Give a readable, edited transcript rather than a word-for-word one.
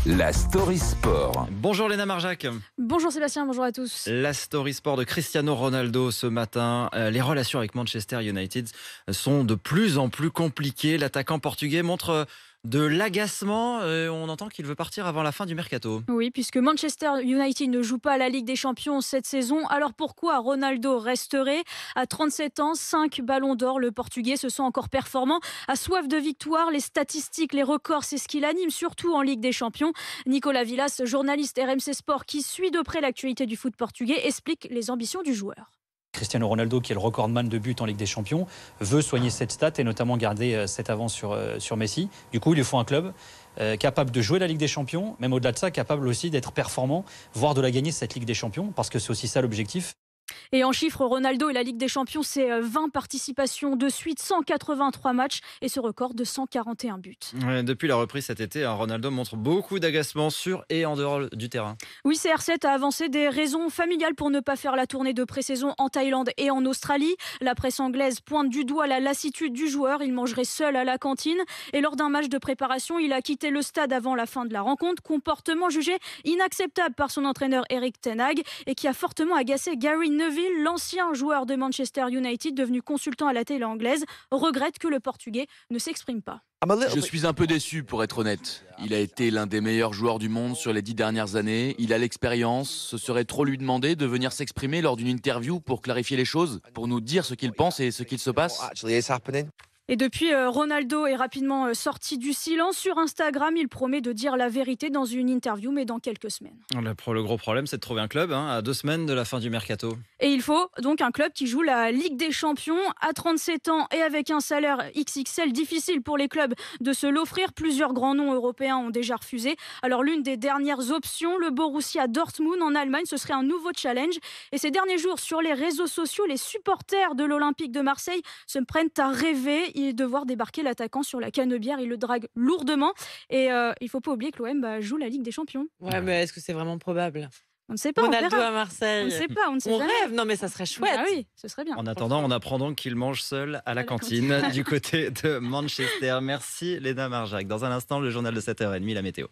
La Story Sport. Bonjour Léna Marjac. Bonjour Sébastien, bonjour à tous. La Story Sport de Cristiano Ronaldo ce matin. Les relations avec Manchester United sont de plus en plus compliquées. L'attaquant portugais montre de l'agacement. On entend qu'il veut partir avant la fin du mercato. Oui, puisque Manchester United ne joue pas la Ligue des Champions cette saison. Alors pourquoi Ronaldo resterait? À 37 ans, 5 ballons d'or, le Portugais se sent encore performant, a soif de victoire. Les statistiques, les records, c'est ce qui l'anime, surtout en Ligue des Champions. Nicolas Villas, journaliste RMC Sport qui suit de près l'actualité du foot portugais, explique les ambitions du joueur. Cristiano Ronaldo, qui est le recordman de buts en Ligue des Champions, veut soigner cette stat et notamment garder cette avance sur Messi. Du coup, il lui faut un club capable de jouer la Ligue des Champions, même au-delà de ça, capable aussi d'être performant, voire de la gagner cette Ligue des Champions, parce que c'est aussi ça l'objectif. Et en chiffres, Ronaldo et la Ligue des Champions, c'est 20 participations de suite, 183 matchs et ce record de 141 buts. Depuis la reprise cet été, Ronaldo montre beaucoup d'agacement sur et en dehors du terrain. Oui, CR7 a avancé des raisons familiales pour ne pas faire la tournée de pré-saison en Thaïlande et en Australie. La presse anglaise pointe du doigt la lassitude du joueur. Il mangerait seul à la cantine. Et lors d'un match de préparation, il a quitté le stade avant la fin de la rencontre. Comportement jugé inacceptable par son entraîneur Erik ten Hag et qui a fortement agacé Gary Neville, l'ancien joueur de Manchester United devenu consultant à la télé anglaise, regrette que le Portugais ne s'exprime pas. Je suis un peu déçu pour être honnête. Il a été l'un des meilleurs joueurs du monde sur les 10 dernières années. Il a l'expérience. Ce serait trop lui demander de venir s'exprimer lors d'une interview pour clarifier les choses, pour nous dire ce qu'il pense et ce qu'il se passe. Et depuis, Ronaldo est rapidement sorti du silence. Sur Instagram, il promet de dire la vérité dans une interview, mais dans quelques semaines. Le gros problème, c'est de trouver un club à 2 semaines de la fin du mercato. Et il faut donc un club qui joue la Ligue des Champions à 37 ans et avec un salaire XXL. Difficile pour les clubs de se l'offrir. Plusieurs grands noms européens ont déjà refusé. Alors l'une des dernières options, le Borussia Dortmund en Allemagne, ce serait un nouveau challenge. Et ces derniers jours, sur les réseaux sociaux, les supporters de l'Olympique de Marseille se prennent à rêver de voir débarquer l'attaquant sur la canebière. Il le drague lourdement. Et il ne faut pas oublier que l'OM joue la Ligue des Champions. Ouais, mais est-ce que c'est vraiment probable? On ne sait pas. Ronaldo à Marseille. On ne sait pas. On ne sait On jamais. rêve. Non, mais ça serait chouette. Ah oui, ce serait bien. En attendant, on apprend donc qu'il mange seul à la cantine du côté de Manchester. Merci Léna Marjac. Dans un instant, le journal de 7h30, la météo.